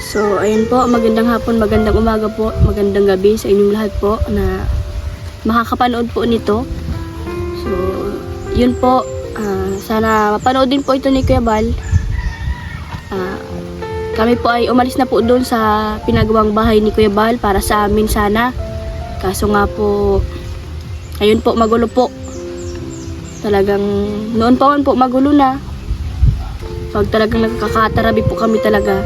So, ayun po, magandang hapon, magandang umaga po, magandang gabi sa inyong lahat po na makakapanood po nito. So, yun po, sana mapanood din po ito ni Kuya Bal. Kami po ay umalis na po doon sa pinagawang bahay ni Kuya Bal para sa amin sana. Kaso nga po, ayun po, magulo po. Talagang, noon pa man po magulo na. Pag talagang nagkakatarabi po kami talaga.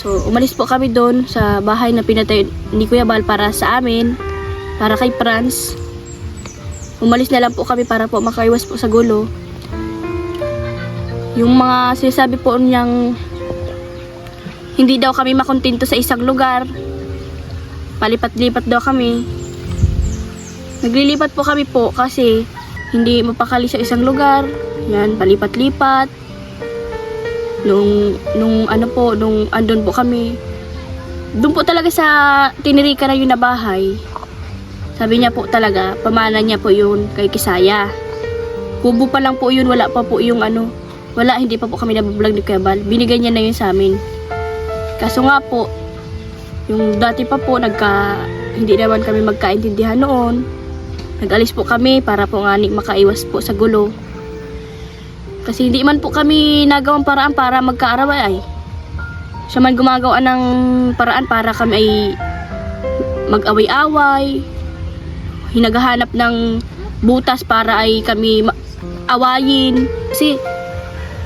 So, umalis po kami doon sa bahay na pinatay ni Kuya Bal para sa amin, para kay Franz. Umalis na lang po kami para po makaiwas po sa gulo. Yung mga sinasabi po niyang hindi daw kami makontento sa isang lugar, palipat-lipat daw kami. Naglilipat po kami po kasi hindi mapakali sa isang lugar. Yan, palipat-lipat. Nung andun po kami, doon po talaga sa tinirika na yun na bahay, sabi niya po talaga, pamana niya po yun kay Kisaya. Kubo pa lang po yun, wala pa po yung hindi pa po kami nabablog ni Kuya Bal. Binigay niya na yun sa amin. Kaso nga po, yung dati pa po, hindi naman kami magkaintindihan noon. Nag-alis po kami para po nga makaiwas po sa gulo. Kasi hindi man po kami nagawang paraan para magkaarawan ay. Siya man gumagawa ng paraan para kami ay mag-away-away. Hinaghahanap ng butas para ay kami awayin. Kasi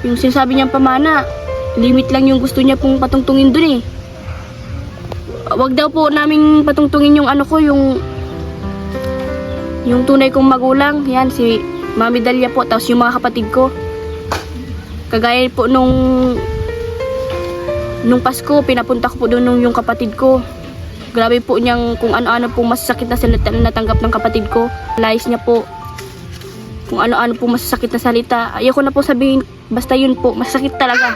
yung sinasabi niyang pamana, limit lang yung gusto niya pong patungtungin dun eh. Wag daw po naming patungtungin yung yung tunay kong magulang. Yan, si Mami Dalia po, tapos yung mga kapatid ko. Kagaya po nung Pasko, pinapunta ko po doon yung kapatid ko. Grabe po niyang kung ano-ano pong masasakit na salita na natanggap ng kapatid ko. Layas niya po kung ano-ano pong masasakit na salita. Ayoko na po sabihin, basta yun po, masakit talaga.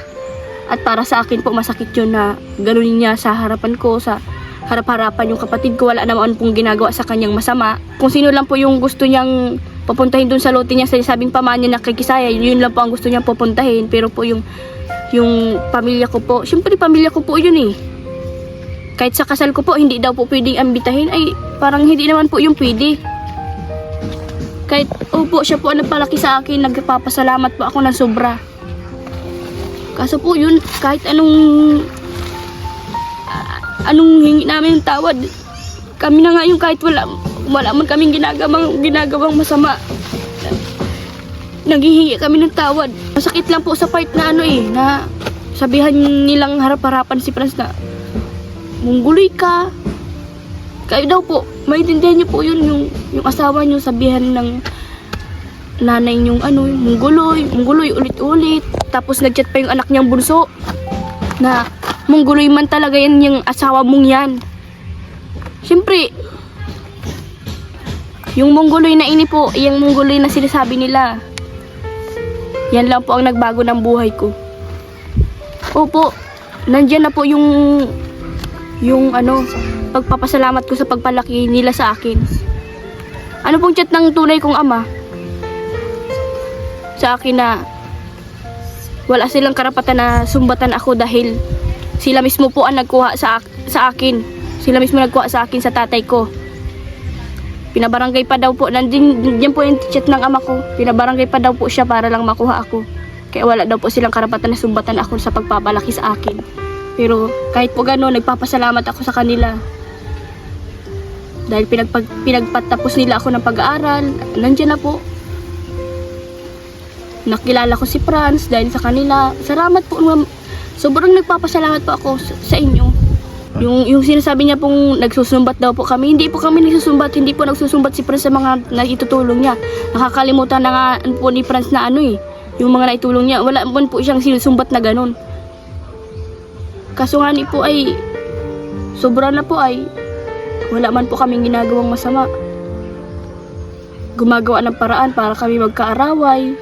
At para sa akin po, masakit yun na ganunin niya sa harapan ko, sa harap-harapan yung kapatid ko. Wala naman pong ginagawa sa kanyang masama. Kung sino lang po yung gusto niyang papuntahin doon sa lote niya, sa sabing pamanya na kay Kisaya, yun lang po ang gusto niyang pupuntahin. Pero po yung pamilya ko po, syempre pamilya ko po yun eh. Kahit sa kasal ko po, hindi daw po pwedeng ambitahin, ay parang hindi naman po yung pwede. Kahit opo, siya po ang nagpalaki sa akin, nagpapasalamat po ako ng sobra. Kaso po yun, kahit anong hingi namin yung tawad, kami na nga yung kahit wala man kaming ginagawang masama, naghihingi kami ng tawad. Masakit lang po sa part na na sabihan nilang harap-harapan si Franz na mungguloy ka. Kayo daw po, maintindihan niyo po yun, yung asawa niyo sabihan ng nanay niyong mungguloy ulit-ulit. Tapos nagchat pa yung anak niyang bunso na mungguloy man talaga yan yung asawa mong yan. Siyempre, yung mungguloy na ini po, yung mungguloy na sinasabi nila, yan lang po ang nagbago ng buhay ko. Opo, nandyan na po yung pagpapasalamat ko sa pagpalaki nila sa akin. Ano pong chat ng tunay kong ama sa akin na wala silang karapatan na sumbatan ako dahil sila mismo po ang nagkuha sa akin. Sila mismo nagkuha sa akin sa tatay ko. Pinabarangay pa daw po, nandiyan po yung chat ng ama ko. Pinabarangay pa daw po siya para lang makuha ako. Kaya wala daw po silang karapatan na sumbatan ako sa pagpapalaki sa akin. Pero kahit po gano'n, nagpapasalamat ako sa kanila. Dahil pinagpatapos nila ako ng pag-aaral, nandiyan na po. Nakilala ko si Franz dahil sa kanila. Salamat po. Sobrang nagpapasalamat po ako sa inyo. Yung sinasabi niya pong nagsusumbat daw po kami, hindi po kami nagsusumbat. Hindi po nagsusumbat si Franz sa mga naitutulong niya. Nakakalimutan na nga po ni Franz na yung mga naitulong niya. Wala po siyang sinusumbat na ganun. Kaso nga po ay sobra na po ay wala man po kaming ginagawang masama. Gumagawa ng paraan para kami magkaaraway.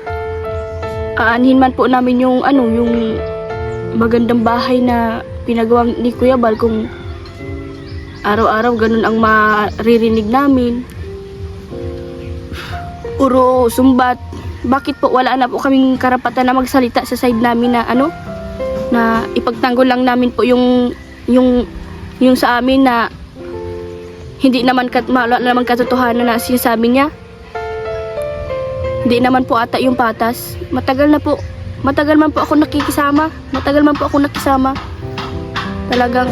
Aanhin man po namin yung magandang bahay na pinagawang ni Kuya Bal, kung araw-araw ganun ang maririnig namin. Puro sumbat. Bakit po wala na po kaming karapatan na magsalita sa side namin na na ipagtanggol lang namin po yung sa amin na hindi naman wala naman katotohanan na sinasabi niya. Hindi naman po ata yung patas. Matagal man po ako nakikisama. Talagang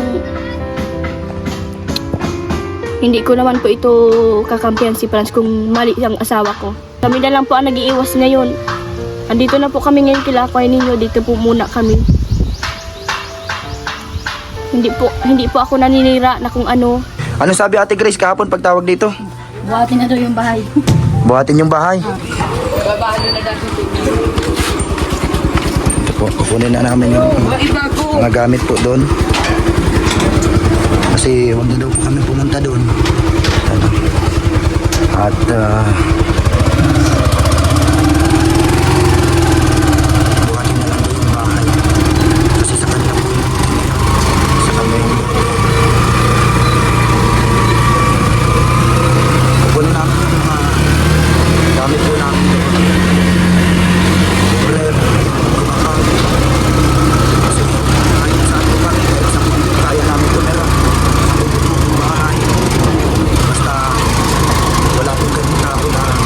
hindi ko naman po ito kakampihan si Franz kung mali ang asawa ko. Kami na lang po ang nag-iiwas ngayon. Andito na po kami ngayon kila Kuya Ninyo. Dito po muna kami. Hindi po ako naninira na kung ano. Ano sabi Ate Grace kahapon pagtawag dito? Buhatin na daw yung bahay. Buhatin yung bahay. Ito po, kukunin na namin yung mga gamit po doon. Kasi huwag na daw po kami pumunta doon. Ano? At buhatin na lang daw yung bahay. Kasi sa kanila po yung sa kanila yung kukunin namin yung mga gamit po namin doon. Ulit, kasi kahit saan po kami, pero sa kaya namin po meron. Sa bahay. Basta wala po ganun na po na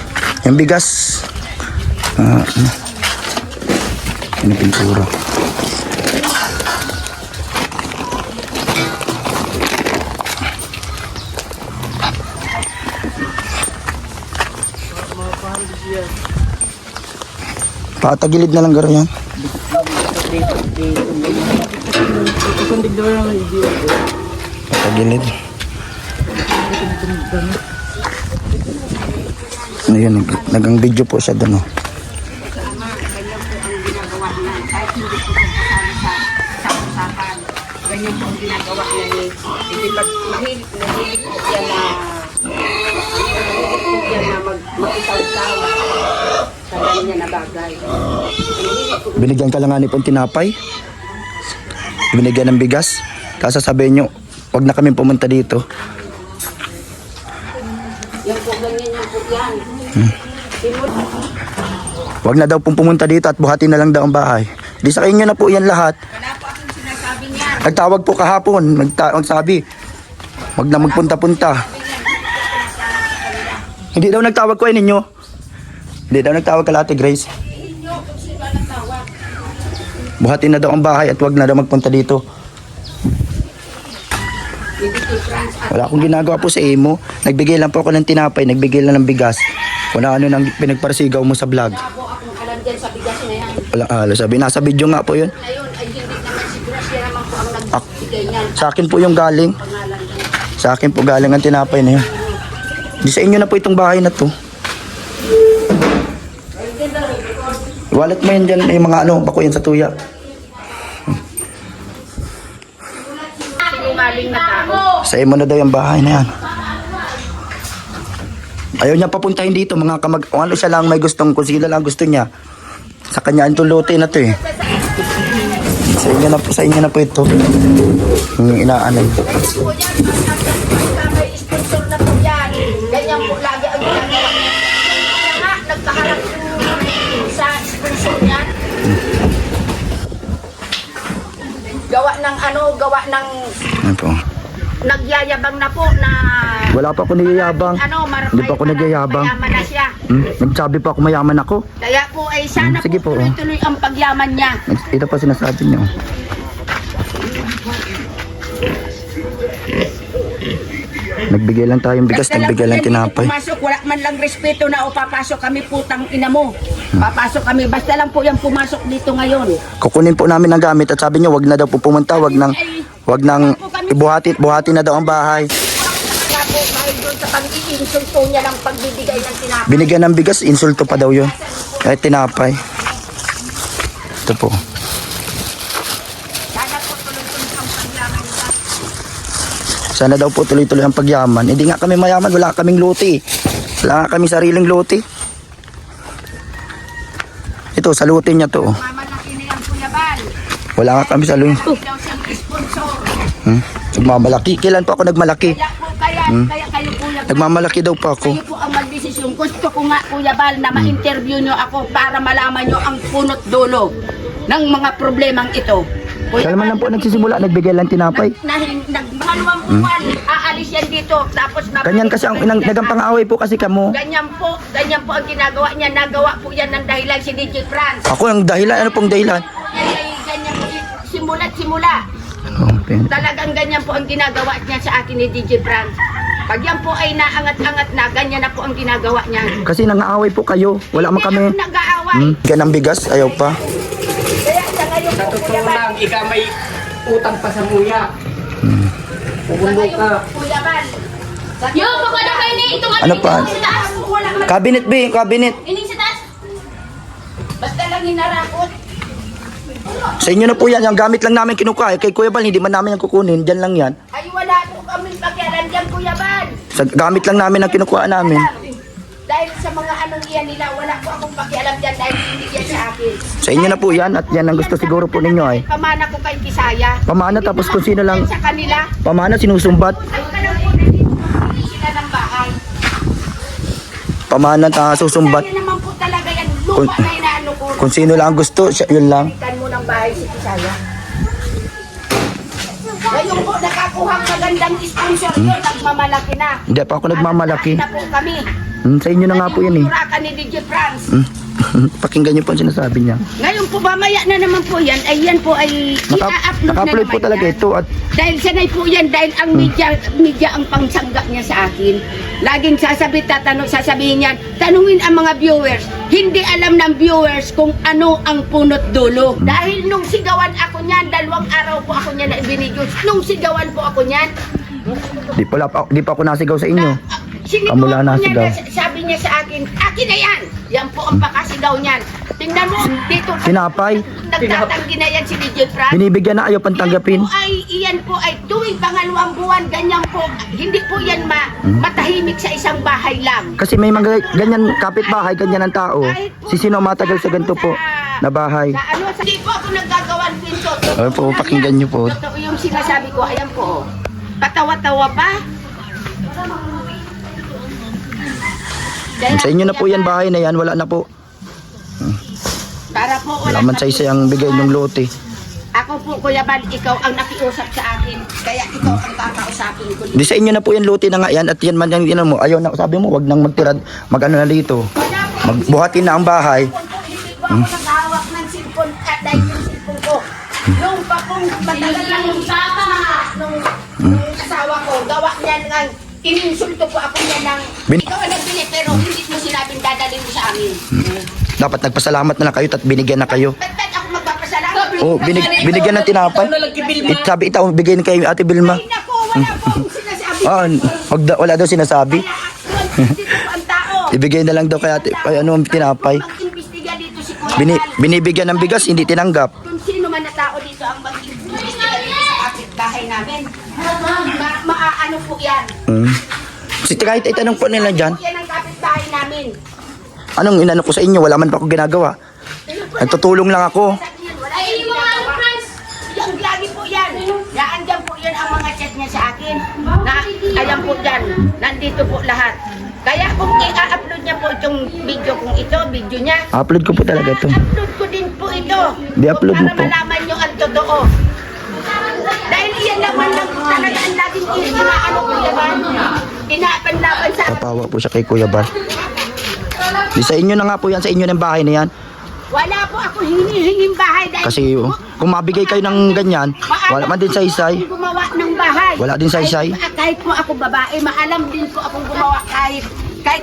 Yung bigas. Ano pintura. Patagilid na lang garo yan. Tagilid. Ayun, nagang video po siya doon. Oh. Ganyan po ang ginagawa niya ni hindi mahilig po yan na mag-isaw-sawa sa ganyan na bagay. Binigyan ka lang nga ni pong tinapay. Binigyan ng bigas. Tapos sasabihin nyo, wag na kami pumunta dito. Yan po, ganyan yan po yan. Wag na daw pong pumunta dito at buhatin na lang daw ang bahay. Di sa inyo na po yan lahat. Wala po akong sinasabi niyan. Nagtawag po kahapon. Nagsabi, wag na magpunta-punta. Hindi daw nagtawag ko ninyo. Hindi daw nagtawag ka Ate Grace. Buhatin na daw ang bahay at wag na daw magpunta dito. Wala akong ginagawa po sa imo. Nagbigay lang po ako ng tinapay, nagbigay lang ng bigas. Kung ano nang pinagparasigaw mo sa vlog. Wala po akong alam dyan sa bigas na yan. Wala sabi. Nasa video nga po yun. Ngayon ay hindi naman si Gracia naman po ang nagbigay niyan. Sa akin po yung galing. Pangalan niya. Sa akin po galing ang tinapay na yun. Di sa inyo na po itong bahay na to. Wallet mo yan dyan, yung mga ano, bako yan sa tuya. Sinungaling na tao. Sa imo na daw yung bahay na yan. Ayaw niya papuntahin dito, mga kung ano siya lang may gustong, kung sila lang gusto niya. Sa kanya itong lote na to eh. Sa inyo na po ito. Yung inaanan. Po yan, may sponsor na po yan. Ganyan po lagi ang ginagawa niya. Kaya nga, nagpaharap sa sponsor niyan. Gawa ng Ano po? nagyayabang na po na Wala pa ako niyayabang. Hindi pa ako nagyayabang. mayaman na siya. Nagsabi pa ako mayaman ako. Kaya po ay sana Sige po po, oh. tuloy-tuloy ang pagyaman niya. Ito pa sinasabi niyo. Nagbigay lang tayong bigas, Basta nagbigay lang po yan, tinapay. Pumasok, wala man lang respeto na o papasok kami putang ina mo. Papasok kami, basta lang po yan pumasok dito ngayon. Kukunin po namin ang gamit at sabi niyo wag na daw po pumunta, wag nang buhati na daw ang bahay. Kaya po dahil doon sa pag-iinsulto niya ng pagbibigay ng tinapay. Binigyan ng bigas, insulto pa daw yun. Kahit tinapay. Ito po. Sana po tuloy-tuloy ang pagyaman niya. Sana daw po tuloy-tuloy ang pagyaman. Hindi nga kami mayaman, wala kaming lote. Wala nga kami sariling lote. Ito, sa lote niya to. Mamalaki na yan, Kuya Bal. Wala nga kami sa lote. Daw siyang sponsor. Nagmamalaki. Kailan po ako nagmalaki? Kaya po kaya kayo Kuya Bal. Nagmamalaki daw po ako. Kayo po ang magdesisyon. Gusto ko nga Kuya Bal na ma-interview nyo ako para malaman nyo ang punot dulo ng mga problemang ito. Kuya Kaya naman lang po nagsisimula, nagbigay lang tinapay. Nagmaluwang buwan, aalis yan dito. Tapos Ganyan kasi ang nagampang-away po kasi kamo. ganyan po ang ginagawa niya. Nagawa po yan ng dahilan si DJ Franz. Ako ang dahilan, ano pong dahilan? Yan ay ganyan po, simula. Okay. Talagang ganyan po ang ginagawa niya sa akin ni DJ Franz. Pag yan po ay naangat-angat na, ganyan na po ang ginagawa niya. Kasi nangaaway po kayo. Wala man kami. Hindi ako nag-aaway. Bigyan ng bigas, ayaw pa. Kaya sa ngayon po, Kuya Bal. Ikaw may utang pa sa muya. Pupundo ka. Kuya Bal. Yo, baka na kayo ni itong Ano pa? sa taas. Wala man. Cabinet B, cabinet. Ining sa taas. Basta lang hinarakot. Sa inyo na po yan, yung gamit lang namin kinukuha. Kay Kuya Bal, hindi man namin yung kukunin. Diyan lang yan. Ay wala po kami pakialam dyan, Kuya Bal. Sa gamit lang namin ang kinukuha namin. Dahil sa mga anong iyan nila, wala po akong pakialam dyan dahil hindi yan sa akin. Sa inyo na po yan at yan ang gusto siguro po ninyo ay. Pamana ko kay Kisaya. Pamana tapos kung sino lang, Sa kanila, pamana sinusumbat. ay kanang po hindi sila ng bahay. Pamana susumbat. Sabi naman po talaga yan, lupa na inaano ko. Kung sino lang ang gusto, yun lang. Ikan mo ng bahay si Kisaya. Ngayon po, nakakuha ang magandang sponsor yun, nagmamalaki na. Hindi pa ako nagmamalaki. Na po kami. Sa inyo na nga po yan eh. Turakan ni DJ Franz. Pakinggan niyo po ang sinasabi niya. Ngayon po, mamaya na naman po yan, ay yan po ay i-upload na Naka-upload naman po talaga yan. ito at Dahil sanay po yan, dahil ang media ang pangsangga niya sa akin. Laging sasabihin yan, tanungin ang mga viewers. Hindi alam ng viewers kung ano ang punot dulo. Dahil nung sigawan ako niyan, 2 araw po ako niyan na ibinidyo. Nung sigawan po ako niyan, di pa ako nasigaw sa inyo. sinigawan Kamula ko na niya, sigaw. sabi niya sa akin na yan. Yan po ang pakasigaw niyan. Tingnan mo, dito Tinapay. nagtatanggi na yan si Legion Frank. Binibigyan na ayaw pantanggapin. Iyan po ay tuwing pangalawang buwan, ganyan po. Hindi po yan matahimik sa isang bahay lang. Kasi may mga ganyan kapitbahay, ganyan ang tao. Si sino matagal sa ganito po na bahay. Sa ano, hindi po ako naggagawan pinto. Ay po, pakinggan niyo po. Totoo yung sinasabi ko, ayan po. Patawa-tawa pa. Sa inyo na po yan, bahay na yan, wala na po. Para po Wala man sa isa ang bigay ng lote. Ako po, Kuya Bal, ikaw ang nakiusap sa akin. Kaya ikaw ang kakausapin ko. Di sa inyo na po yan, lote na nga yan. At yan man yan mo. Ayaw na, sabi mo, wag nang magtirad, mag-ano na dito. Magbuhatin na ang bahay. Hindi po ako naghahawak ng cellphone at dahil yung cellphone ko. Yung pa pong matagal lang yung nung asawa ko, gawa niya ng ininsulto po ako niya ng ikaw ang nagbili pero hindi mo sinabing dadalhin mo sa amin. Dapat nagpasalamat na lang kayo at binigyan na kayo. Ba't ako magpapasalamat? Oh, binigyan ng tinapay. Sabi itaw, bigyan kay Ate Vilma. Ay naku, wala pong sinasabi. Wala daw sinasabi. Kaya dito po ang tao. Ibigay na lang daw kay Ate, ay ano ang tinapay. Mag-imbestiga dito si Kuya Bal. Binibigyan ng bigas, hindi tinanggap. Kung sino man na tao dito ang mag-imbestiga dito sa kapitbahay namin. Maaano po yan. Kasi kahit itanong po nila dyan, Yan ang kapitbahay namin. anong inano ko sa inyo, wala man pa ako ginagawa. Nagtutulong lang ako. Sabi niyan, wala yung ginagawa. Yung lagi po yan. Yaan dyan po yan ang mga chat niya sa akin. Na, ayan po dyan. Nandito po lahat. Kaya kung i-upload niya po itong video kung ito, video niya. Upload ko po talaga ito. I-upload ko din po ito. Di-upload mo para po. malaman nyo ang totoo. Dahil iyan naman lang talaga ang laging inaano ko yaman. Inaapan-laban sa Papawa po siya kay Kuya Bal. Di sa inyo na nga po yan, sa inyo ng bahay na yan. wala po ako hinihinging bahay dahil Kasi kung mabigay kayo ng ganyan, wala man din sa isay. gumawa ng bahay. Wala din sa isay. Kahit po ako babae, maalam din po akong gumawa kahit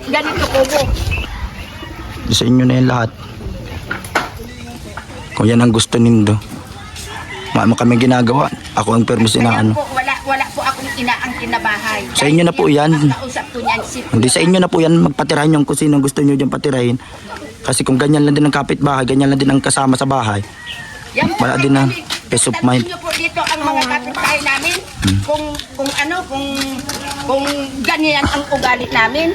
ganito kubo. Di sa inyo na yan lahat. Kung yan ang gusto nindo. Mo kami ginagawa. Ako ang permis na ano. Po, wala po akong inaangkin na bahay. Sa inyo na po yan. Kausap ko niyan si Hindi sa inyo na po yan, magpatirahin yung kung sino gusto nyo dyan patirahin. Kasi kung ganyan lang din ang kapitbahay, ganyan lang din ang kasama sa bahay. Yan po, Wala din na kami- peace of mind. Sabihin niyo po dito ang mga kapitbahay namin kung ganyan ang ugali namin.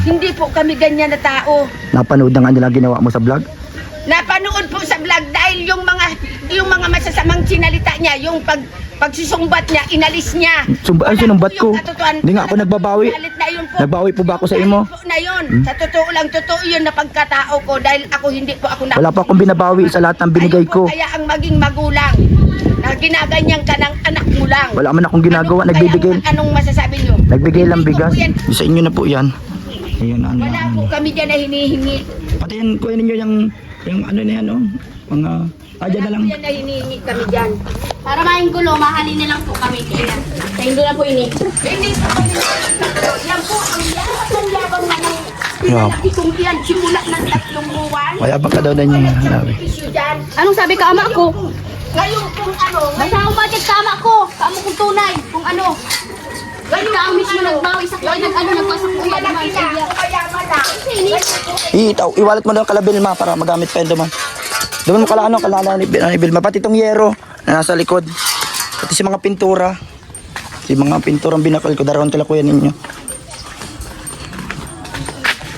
Hindi po kami ganyan na tao. Napanood na nga nila ginawa mo sa vlog. Napanood po sa vlog dahil yung mga masasamang sinalita niya, yung pagsusumbat niya, inalis niya. Ay, sinumbat ko. Yung katotohanan Hindi nga ako po, nagbabawi. galit na yun po. Nagbawi po ba ako sa imo? Po na yun. Sa totoo lang, totoo yun na pagkatao ko dahil ako hindi po ako Wala pa akong binabawi sa lahat ng binigay Ayun po, ko. Kaya ang maging magulang na ginaganyan ka ng anak mo lang. Wala man akong ginagawa, nagbibigay. Anong masasabi niyo? Nagbigay lang Hindi ko bigas. po yan. Sa inyo na po yan. Ayan, ano. Wala po kami dyan na hinihingi. Pati yan, kuya ninyo yung ano na yan, oh. Mga, dyan na lang. Wala po yan na hinihingi kami dyan. Para maing gulo, mahalin na lang po kami. Kaya, tayo doon na po ini. Hindi po kami yan po ang yabang na ng Yeah. pinalaki kong yan simula ng 3 buwan. Kaya baka daw na niya nabi. Issue dyan. Anong sabi ka ama ko? Ngayon kung ano, Basta akong budget sa ama ko. Kaamo kong tunay. Kung ano. Ngayon ka ang mismo nagbawi sa kuya. Nagpasa kuya naman. malaki na, kumayaman na. Iwalat mo daw kala Vilma para magamit pa yun duman. Duman mo kala ano, kala ni Vilma. Pati itong yero na nasa likod. Pati si mga pintura. Si mga pinturang binakal ko, daron kala kuya ninyo.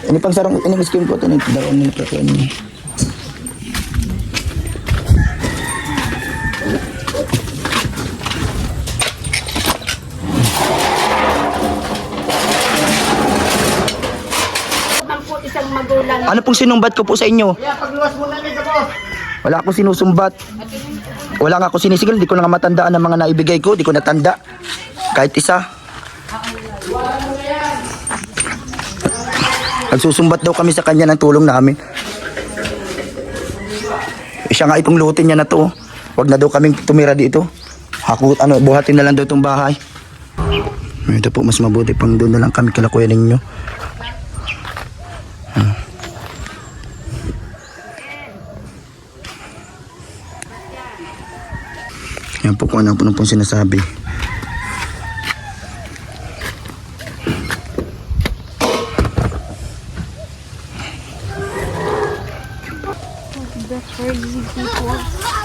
Ini pang sarong, ini miskin ko, ito daron nila kala kuya ninyo. Ang po isang magulang. Ano pong sinumbat ko po sa inyo? Wala akong sinusumbat. Wala nga ako sinisigil. Di ko na nga matandaan ang mga naibigay ko. Di ko natanda. Kahit isa. Nagsusumbat daw kami sa kanya ng tulong namin. Siya nga itong lutin niya na to. Wag na daw kaming tumira dito. Buhatin na lang daw itong bahay. Ito po, mas mabuti pang doon na lang kami kila kuya ninyo. Yan po kung ano po sinasabi.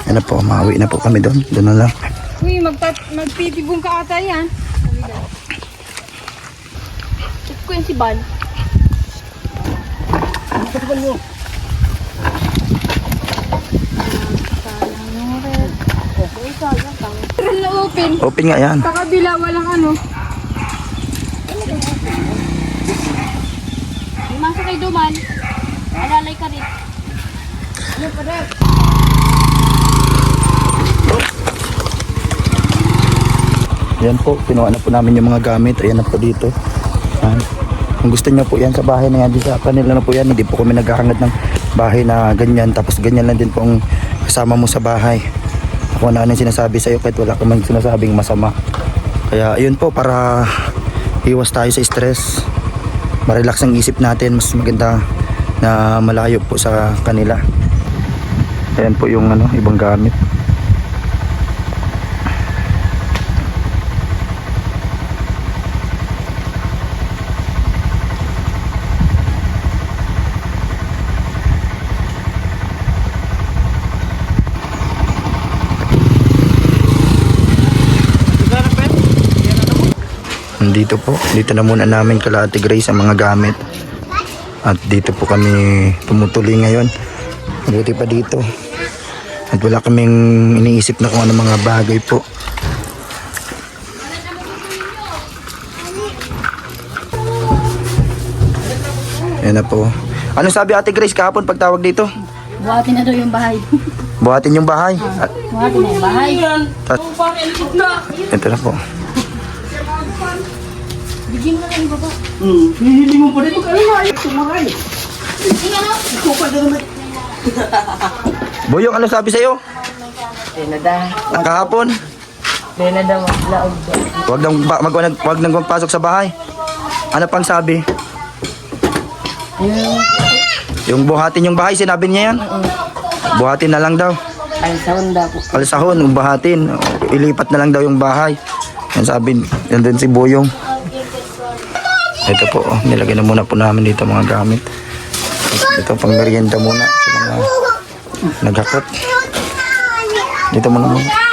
Yan na po, maawi na po kami doon. Doon na lang. Uy, magtitibong ka ata yan. Check ko yun si Ban. Pero na-open. Open nga yan. Sa kabila, walang ano. Masa kay Duman. Alalay ka rin. Yan po, kinuha na po namin yung mga gamit. Ayan na po dito. Yan. Kung gusto niyo po yan sa bahay na yan, di sa kanila na po yan. Hindi po kami naghahangad ng bahay na ganyan. Tapos ganyan lang din po ang kasama mo sa bahay. Kung ano yung sinasabi sa'yo kahit wala ka man sinasabing masama. Kaya ayun po, para iwas tayo sa stress. Marelax ang isip natin. Mas maganda na malayo po sa kanila. Ayan po yung ibang gamit. Dito na muna namin kala Ate Grace ang mga gamit. At dito po kami tumutuloy ngayon. Mabuti pa dito. At wala kaming iniisip na kung ano mga bagay po. Ayan na po. Anong sabi Ate Grace kahapon pagtawag dito? Buhatin na daw yung bahay. Buhatin yung bahay. At Buhatin na yung bahay. ito na po. Bigyan mo na yung baba. Hihili mo pa rin. Ayaw tumaray. Ikaw pa naman. Boyong, ano sabi sa'yo? Ang kahapon? Wag nang magpasok sa bahay. Ano pang sabi? Yung buhatin yung bahay, sinabi niya yan? Buhatin na lang daw. Alisahon daw po. Alisahon, buhatin. Ilipat na lang daw yung bahay. Yan sabi, yan din si Boyong. Ito po, nilagay na muna po namin dito mga gamit. Ito pang merienda muna sa mga naghakot. Dito muna muna.